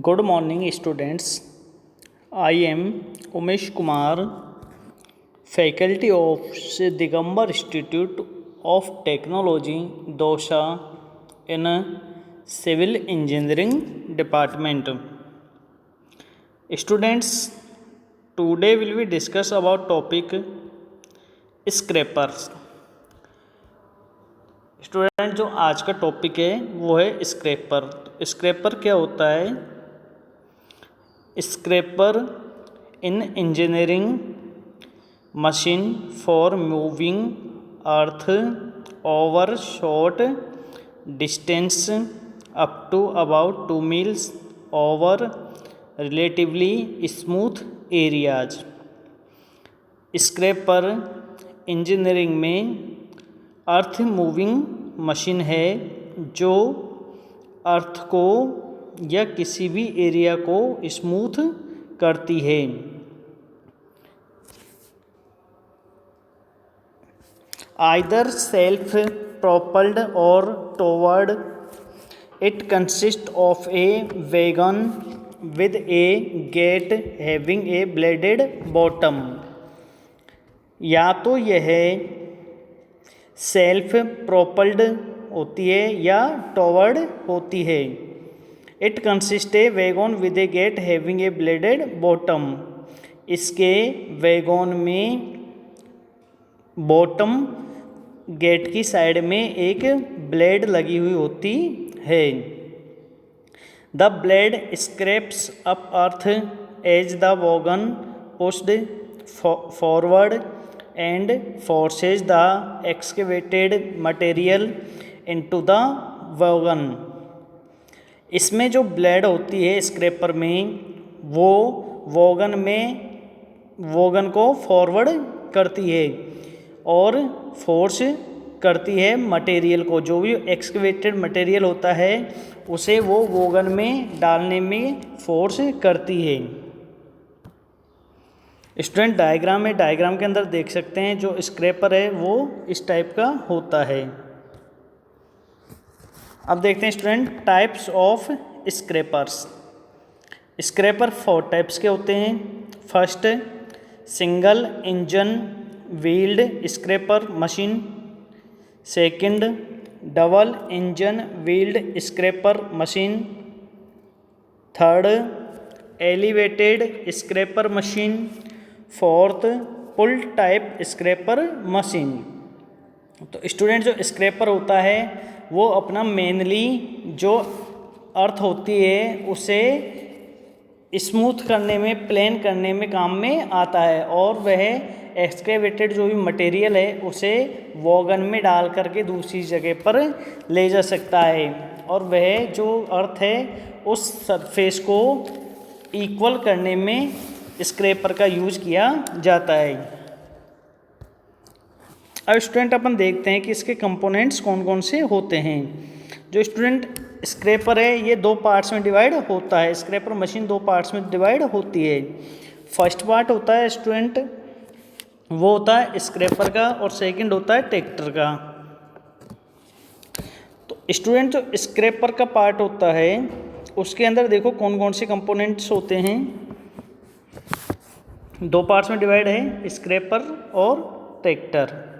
Good morning, students. I am Umesh Kumar, faculty of Sri Digambar Institute of Technology, Dosa, in Civil Engineering Department. Students, today will we discuss about topic scrapers. Student जो आज का topic है वो है scraper. Scraper क्या होता है? Scraper in engineering machine for moving earth over short distance up to about 2 miles over relatively smooth areas. Scraper engineering में अर्थ मूविंग मशीन है जो अर्थ को या किसी भी एरिया को स्मूथ करती है। आइदर सेल्फ प्रोपल्ड और टोवर्ड, it consist of a wagon with a gate having a bladed bottom. या तो यह सेल्फ प्रोपल्ड होती है या टॉवर्ड होती है। It consist a wagon with a gate having a bladed bottom. इसके वैगन में बॉटम गेट की साइड में एक ब्लेड लगी हुई होती है। The blade scrapes up earth as the wagon pushed forward and forces the excavated material into the wagon। इसमें जो ब्लेड होती है स्क्रैपर में वो वैगन को फॉरवर्ड करती है और फोर्स करती है मटेरियल को, जो भी एक्सकेवेटेड मटेरियल होता है उसे वो वैगन में डालने में फोर्स करती है। स्टूडेंट डायग्राम में, डायग्राम के अंदर देख सकते हैं जो स्क्रैपर है वो इस टाइप का होता है। अब देखते हैं student types of scrapers. Scraper 4 types के होते हैं। First, single engine wheeled scraper machine. Second, double engine wheeled scraper machine. Third, elevated scraper machine. Fourth, pull type scraper machine. तो स्टूडेंट जो स्क्रैपर होता है वो अपना मेनली जो अर्थ होती है उसे स्मूथ करने में, प्लेन करने में काम में आता है और वह एक्सकेवेटेड जो भी मटेरियल है उसे वैगन में डाल करके दूसरी जगह पर ले जा सकता है और वह जो अर्थ है उस सरफेस को इक्वल करने में स्क्रैपर का यूज किया जाता है। अब स्टूडेंट अपन देखते हैं कि इसके कंपोनेंट्स कौन कौन से होते हैं। जो स्टूडेंट स्क्रैपर है ये 2 पार्ट्स में डिवाइड होता है। स्क्रैपर मशीन 2 पार्ट्स में डिवाइड होती है। फर्स्ट पार्ट होता है स्टूडेंट वो होता है स्क्रैपर का और सेकंड होता है ट्रैक्टर का। तो स्टूडेंट जो स्क्रैपर का पार्ट होता है उसके अंदर देखो कौन कौन से कंपोनेंट्स होते हैं। 2 पार्ट्स में डिवाइड है, स्क्रैपर और ट्रैक्टर।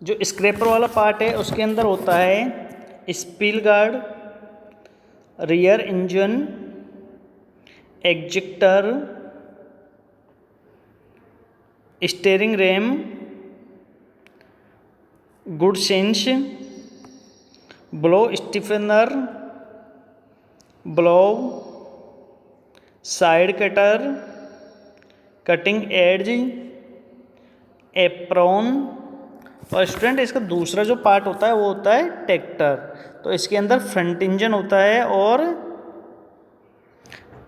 जो स्क्रैपर वाला पार्ट है उसके अंदर होता है spill guard, rear engine, ejector, steering ram, good sense, bowl stiffener, bowl, side cutter, cutting edge, apron. और स्टूडेंट इसका दूसरा जो पार्ट होता है वो होता है ट्रैक्टर। तो इसके अंदर फ्रंट इंजन होता है और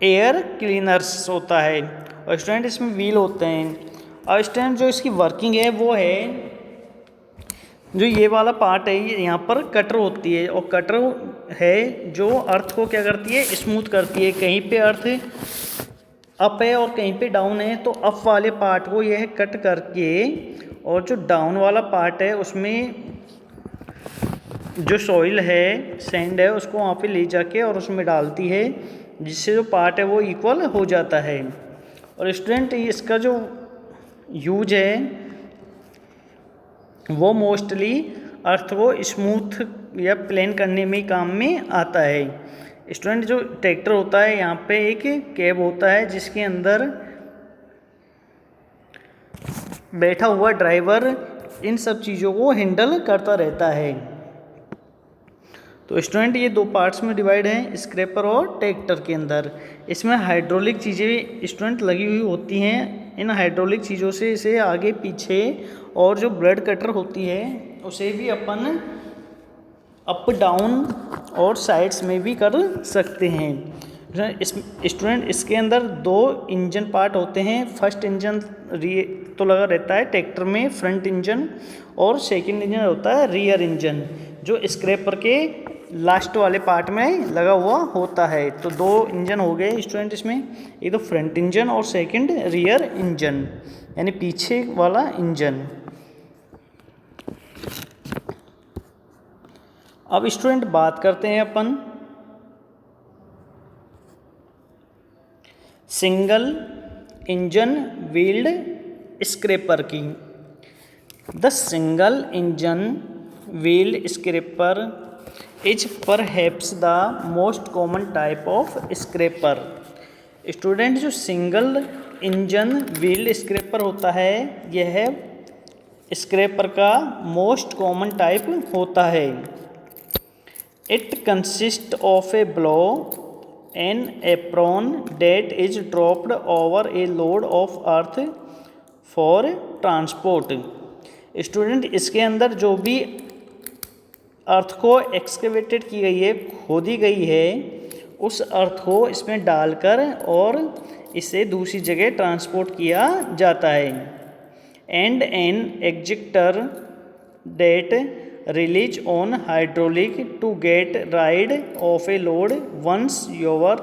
एयर क्लीनर्स होता है और स्टूडेंट इसमें व्हील होते हैं। और स्टूडेंट जो इसकी वर्किंग है वो है जो ये वाला पार्ट है ये यहाँ पर कटर होती है और कटर है जो अर्थ को क्या करती है, स्मूथ करती है। कहीं पे अर्थ अप है और कहीं पे डाउन है तो अप वाले पार्ट को यह कट करके और जो डाउन वाला पार्ट है उसमें जो सॉइल है, सैंड है, उसको वहाँ पे ले जाके और उसमें डालती है जिससे जो पार्ट है वो इक्वल हो जाता है। और स्टूडेंट इसका जो यूज है वो मोस्टली अर्थ को स्मूथ या प्लेन करने में काम में आता है। स्टूडेंट जो ट्रैक्टर होता है यहाँ पे एक कैब होता है जिसके अंदर बैठा हुआ ड्राइवर इन सब चीज़ों को हैंडल करता रहता है। तो स्टूडेंट ये दो पार्ट्स में डिवाइड हैं स्क्रैपर और ट्रैक्टर के अंदर। इसमें हाइड्रोलिक चीज़ें स्टूडेंट लगी हुई होती हैं। इन हाइड्रोलिक चीज़ों से इसे आगे पीछे और जो ब्लेड कटर होती है उसे भी अपन अप डाउन और साइड्स में भी कर सकते हैं। स्टूडेंट इसके अंदर दो इंजन पार्ट होते हैं। फर्स्ट इंजन तो लगा रहता है ट्रैक्टर में फ्रंट इंजन, और सेकंड इंजन होता है रियर इंजन जो स्क्रैपर के लास्ट वाले पार्ट में लगा हुआ होता है। तो दो इंजन हो गए स्टूडेंट इसमें, एक तो फ्रंट इंजन और सेकंड रियर इंजन यानी पीछे वाला इंजन। अब स्टूडेंट बात करते हैं अपन सिंगल इंजन व्हील्ड स्क्रैपर की। The single engine wheeled scraper is perhaps the most common type of scraper. Student जो सिंगल इंजन व्हील्ड स्क्रैपर होता है यह स्क्रैपर का मोस्ट कॉमन टाइप होता है। It consist of a blow an apron that is dropped over a load of earth for transport. Student इसके अंदर जो भी अर्थ को एक्सकेवेटेड की गई है, खोदी गई है, उस अर्थ को इसमें डालकर और इसे दूसरी जगह ट्रांसपोर्ट किया जाता है। And an ejector that release on hydraulic to get rid of a load once your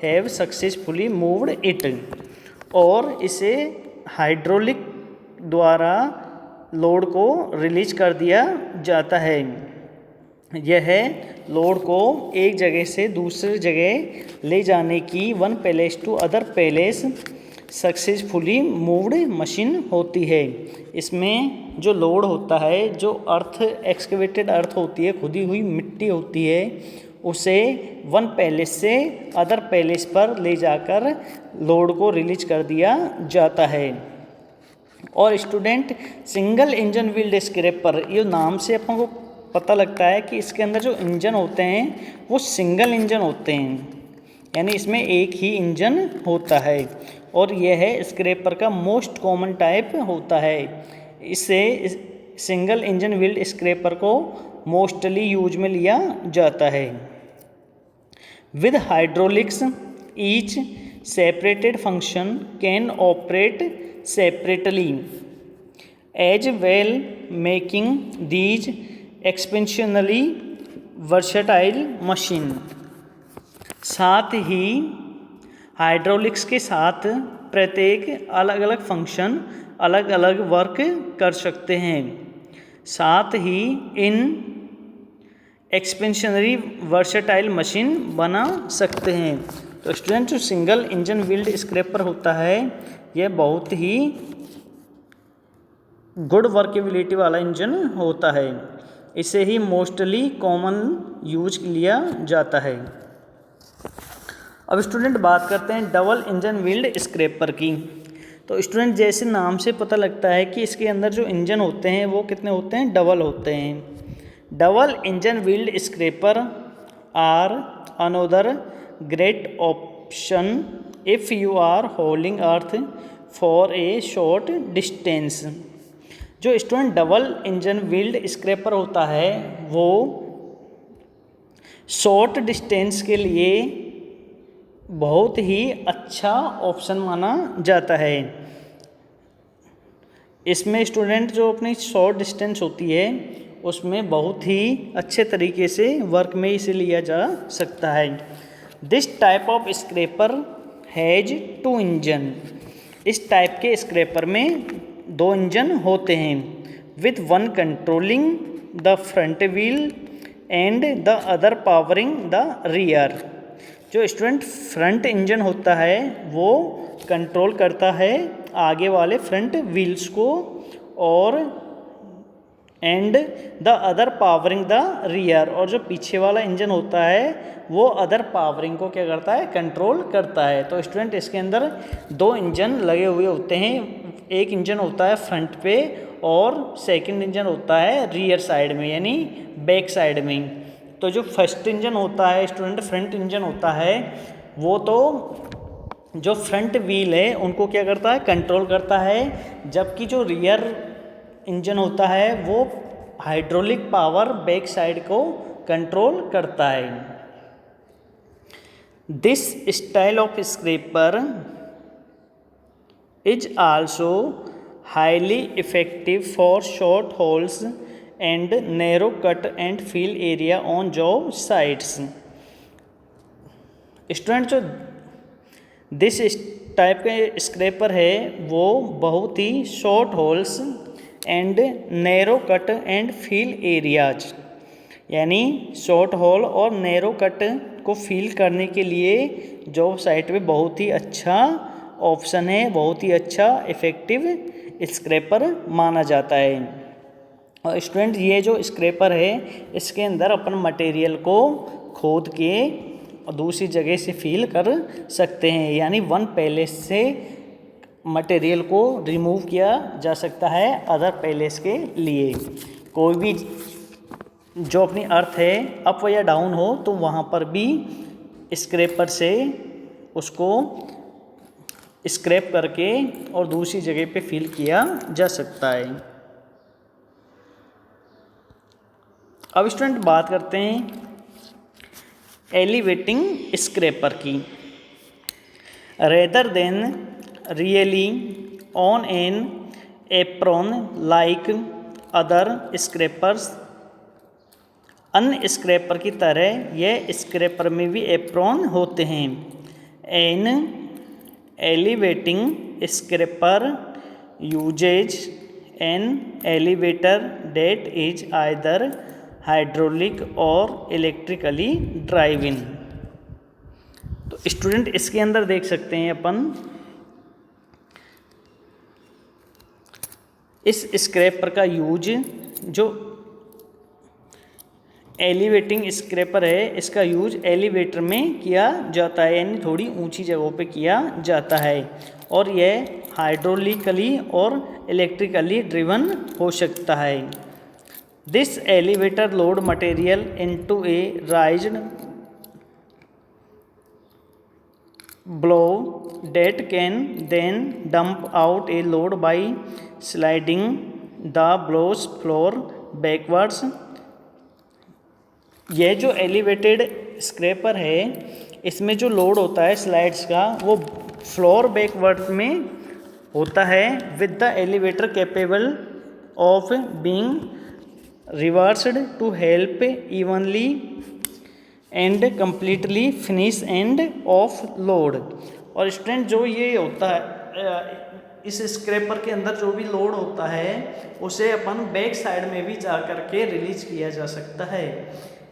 have successfully moved it. और इसे हाइड्रोलिक द्वारा लोड को रिलीज कर दिया जाता है। यह लोड को एक जगह से दूसरी जगह ले जाने की one place to other place successfully moved machine होती है। इसमें जो लोड होता है, जो अर्थ एक्सकेवेटेड अर्थ होती है, खुदी हुई मिट्टी होती है, उसे वन पैलेस से अदर पैलेस पर ले जाकर लोड को रिलीज कर दिया जाता है। और student single engine wheeled scraper, ये नाम से अपन को पता लगता है कि इसके अंदर जो इंजन होते हैं वो सिंगल इंजन होते हैं, यानी इसमें एक ही इंजन होता है। और यह है स्क्रैपर का मोस्ट कॉमन टाइप होता है। इससे सिंगल इंजन व्हील्ड स्क्रैपर को मोस्टली यूज में लिया जाता है। With hydraulics each separated function can operate separately as well making these exceptionally versatile machine. साथ ही हाइड्रोलिक्स के साथ प्रत्येक अलग अलग फंक्शन अलग अलग वर्क कर सकते हैं। साथ ही इन एक्सपेंशनरी वर्सेटाइल मशीन बना सकते हैं। तो स्टूडेंट जो सिंगल इंजन व्हील्ड स्क्रैपर होता है यह बहुत ही गुड वर्केबिलिटी वाला इंजन होता है। इसे ही मोस्टली कॉमन यूज लिया जाता है। अब स्टूडेंट बात करते हैं डबल इंजन व्हील्ड स्क्रैपर की। तो स्टूडेंट जैसे नाम से पता लगता है कि इसके अंदर जो इंजन होते हैं वो कितने होते हैं, डबल होते हैं। Double engine wheeled scraper are another great option if you are holding earth for a short distance. जो student double engine wheeled scraper होता है वो शॉर्ट डिस्टेंस के लिए बहुत ही अच्छा ऑप्शन माना जाता है। इसमें स्टूडेंट जो अपनी शॉर्ट डिस्टेंस होती है उसमें बहुत ही अच्छे तरीके से वर्क में इसे लिया जा सकता है। This type of scraper has two engine. इस टाइप के स्क्रैपर में दो इंजन होते हैं, with one controlling the front wheel and the other powering the rear. जो स्टूडेंट फ्रंट इंजन होता है वो कंट्रोल करता है आगे वाले फ्रंट व्हील्स को, और and the other powering the rear, और जो पीछे वाला इंजन होता है वो अदर पावरिंग को क्या करता है, कंट्रोल करता है। तो स्टूडेंट इसके अंदर दो इंजन लगे हुए होते हैं, एक इंजन होता है फ्रंट पे और सेकंड इंजन होता है रियर साइड में यानी बैक साइड में। तो जो फर्स्ट इंजन होता है स्टूडेंट, फ्रंट इंजन होता है, वो तो जो फ्रंट व्हील है उनको क्या करता है, कंट्रोल करता है, जबकि जो रियर इंजन होता है वो हाइड्रोलिक पावर बैक साइड को कंट्रोल करता है। This style of scraper is also highly effective for short hauls and narrow cut and fill area on job sites. Student जो दिस टाइप के स्क्रैपर है वो बहुत ही short hauls and narrow cut and fill areas, यानी short haul और narrow cut को fill करने के लिए जॉब साइट पे बहुत ही अच्छा ऑप्शन है, बहुत ही अच्छा इफ़ेक्टिव स्क्रैपर माना जाता है। और स्टूडेंट ये जो स्क्रैपर है इसके अंदर अपन मटेरियल को खोद के दूसरी जगह से फिल कर सकते हैं, यानी वन पैलेस से मटेरियल को रिमूव किया जा सकता है अदर पैलेस के लिए। कोई भी जो अपनी अर्थ है अप या डाउन हो तो वहाँ पर भी स्क्रैपर से उसको स्क्रैप करके और दूसरी जगह पे फिल किया जा सकता है। अब स्टूडेंट बात करते हैं एलिवेटिंग स्क्रैपर की। Rather than really on an apron like other scrapers, अन्य स्क्रैपर की तरह यह स्क्रैपर में भी एप्रॉन होते हैं। An elevating scraper uses an elevator that is either hydraulic और इलेक्ट्रिकली ड्राइविंग। तो स्टूडेंट इसके अंदर देख सकते हैं अपन इस स्क्रैपर का यूज, जो एलिवेटिंग स्क्रैपर है इसका यूज एलिवेटर में किया जाता है, यानी थोड़ी ऊंची जगहों पे किया जाता है, और यह हाइड्रोलिकली और इलेक्ट्रिकली ड्रिवन हो सकता है। This elevator load material into A राइज्ड blow that can then dump out a load by sliding the blow's floor backwards। यह जो एलिवेटेड स्क्रैपर है इसमें जो लोड होता है स्लाइड्स का वो फ्लोर बैकवर्ड में होता है, with the elevator capable of being reversed to help evenly and completely finish end of load. और स्टूडेंट जो ये होता है इस स्क्रैपर के अंदर जो भी लोड होता है उसे अपन बैक साइड में भी जा कर के रिलीज किया जा सकता है।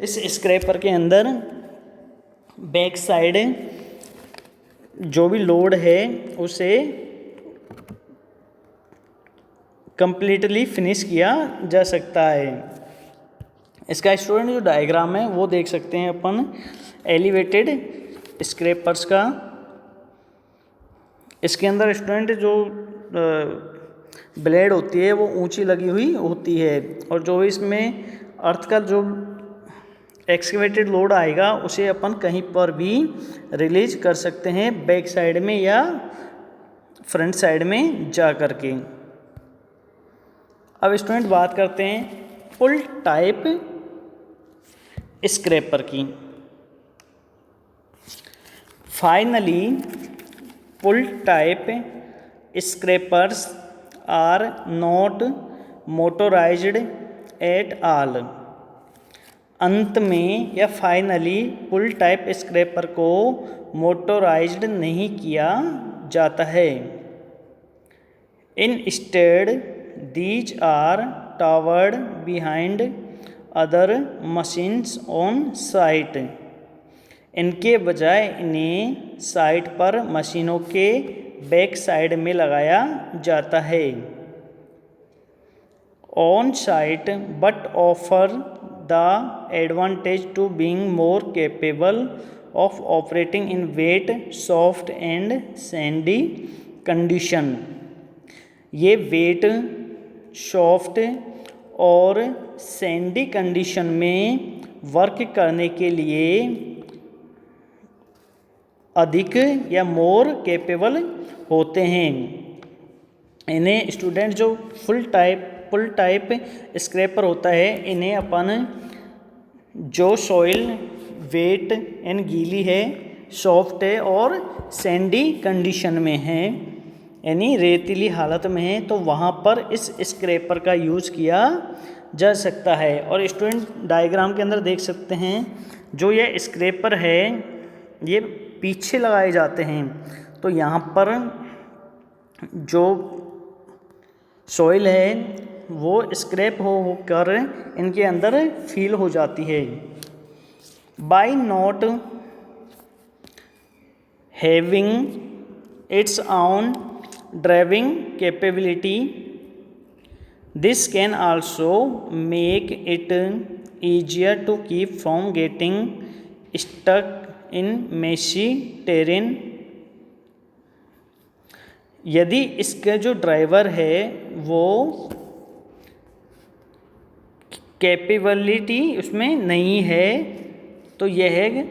इस स्क्रैपर के अंदर बैक साइड जो भी लोड है उसे कम्प्लीटली फिनिश किया जा सकता है। इसका स्टूडेंट जो डायग्राम है वो देख सकते हैं अपन एलिवेटेड स्क्रैपर्स का। इसके अंदर स्टूडेंट जो ब्लेड होती है वो ऊंची लगी हुई होती है, और जो इसमें अर्थ का जो एक्सकेवेटेड लोड आएगा उसे अपन कहीं पर भी रिलीज कर सकते हैं, बैक साइड में या फ्रंट साइड में जा कर के। अब स्टूडेंट बात करते हैं पुल टाइप स्क्रैपर की। Finally pull type scrapers are not motorized at all. अंत में या फाइनली पुल टाइप स्क्रैपर को मोटोराइज्ड नहीं किया जाता है। इंस्टेड दीज आर टावर्ड behind other machines on site इनके बजाय इन्हें साइट पर मशीनों के बैक साइड में लगाया जाता है। On site but offer the advantage to being more capable of operating in wet soft and sandy condition. ये वेट सॉफ्ट और सैंडी कंडीशन में वर्क करने के लिए अधिक या मोर कैपेबल होते हैं। इन्हें स्टूडेंट जो फुल टाइप स्क्रैपर होता है, इन्हें अपन जो सॉइल वेट एंड गीली है, सॉफ्ट है और सैंडी कंडीशन में है, यानी रेतीली हालत में है, तो वहाँ पर इस स्क्रैपर का यूज़ किया जा सकता है। और स्टूडेंट डायग्राम के अंदर देख सकते हैं जो ये स्क्रैपर है ये पीछे लगाए जाते हैं, तो यहाँ पर जो सॉइल है वो स्क्रैप होकर इनके अंदर फील हो जाती है। By not having its own driving capability, this can also make it easier to keep from getting stuck in messy terrain। यदि इसका जो ड्राइवर है वो कैपेबिलिटी उसमें नहीं है, तो यह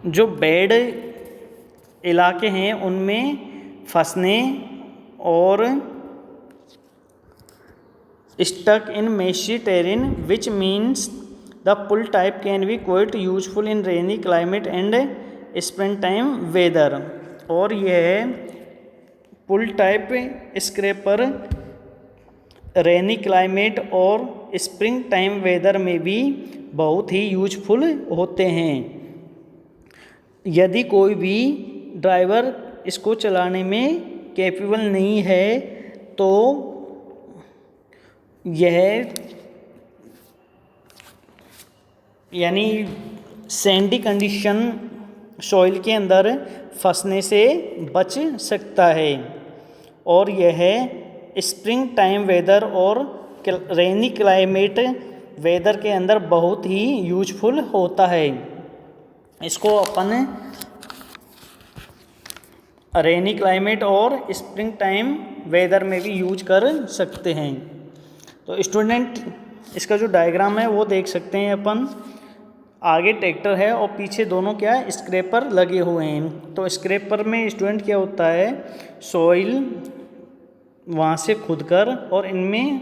जो बेड इलाके हैं उनमें फंसने और stuck in messy terrain which means the pull type can be quite useful in rainy climate and spring time weather. और यह pull type scraper rainy climate और स्प्रिंग टाइम वेदर में भी बहुत ही यूजफुल होते हैं। यदि कोई भी ड्राइवर इसको चलाने में कैपेबल नहीं है तो यह यानी सैंडी कंडीशन सॉइल के अंदर फंसने से बच सकता है। और यह स्प्रिंग टाइम वेदर और रेनी क्लाइमेट वेदर के अंदर बहुत ही यूजफुल होता है। इसको अपन रेनी क्लाइमेट और स्प्रिंग टाइम वेदर में भी यूज कर सकते हैं। तो स्टूडेंट इसका जो डायग्राम है वो देख सकते हैं अपन, आगे ट्रैक्टर है और पीछे दोनों क्या है स्क्रैपर लगे हुए हैं। तो स्क्रैपर में स्टूडेंट क्या होता है, सॉइल वहाँ से खुदकर और इनमें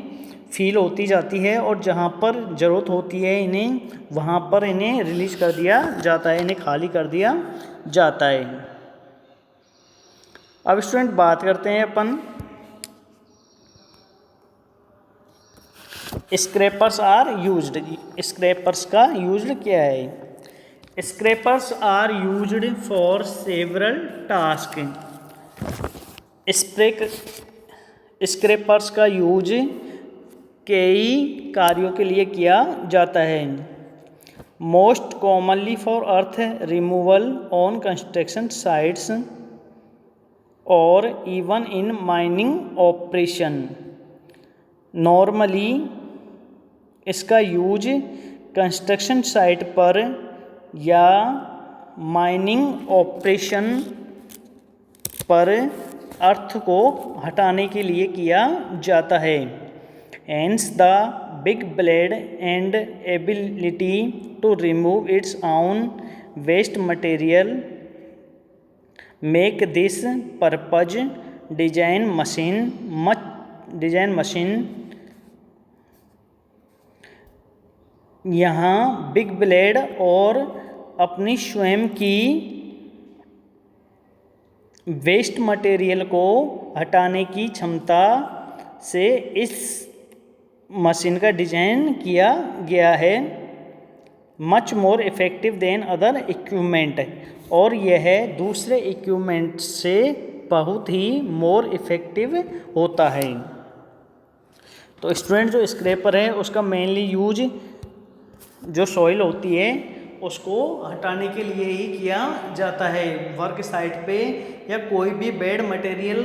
फील होती जाती है और जहाँ पर ज़रूरत होती है इन्हें वहाँ पर इन्हें रिलीज कर दिया जाता है, इन्हें खाली कर दिया जाता है। अब स्टूडेंट बात करते हैं upon scrapers are used. Scrapers का यूज्ड क्या है? Scrapers are used for several task. Scrapers का यूज कई कार्यों के लिए किया जाता है। Most commonly for earth removal on construction sites और even in mining operation. Normally इसका यूज कंस्ट्रक्शन साइट पर या माइनिंग ऑपरेशन पर अर्थ को हटाने के लिए किया जाता है। Hence the big blade and ability to remove its own waste material make this purpose design machine यहाँ बिग ब्लेड और अपनी स्वयं की वेस्ट मटेरियल को हटाने की क्षमता से इस मशीन का डिजाइन किया गया है। Much more effective than other equipment, और यह दूसरे इक्विपमेंट से बहुत ही मोर इफ़ेक्टिव होता है। तो स्टूडेंट जो स्क्रैपर है उसका मेनली यूज जो सॉइल होती है उसको हटाने के लिए ही किया जाता है। वर्क साइट पे या कोई भी बेड मटेरियल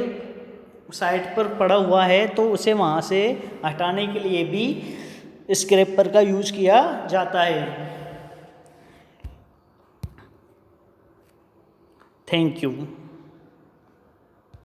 साइट पर पड़ा हुआ है तो उसे वहाँ से हटाने के लिए भी स्क्रैपर का यूज़ किया जाता है। Thank you.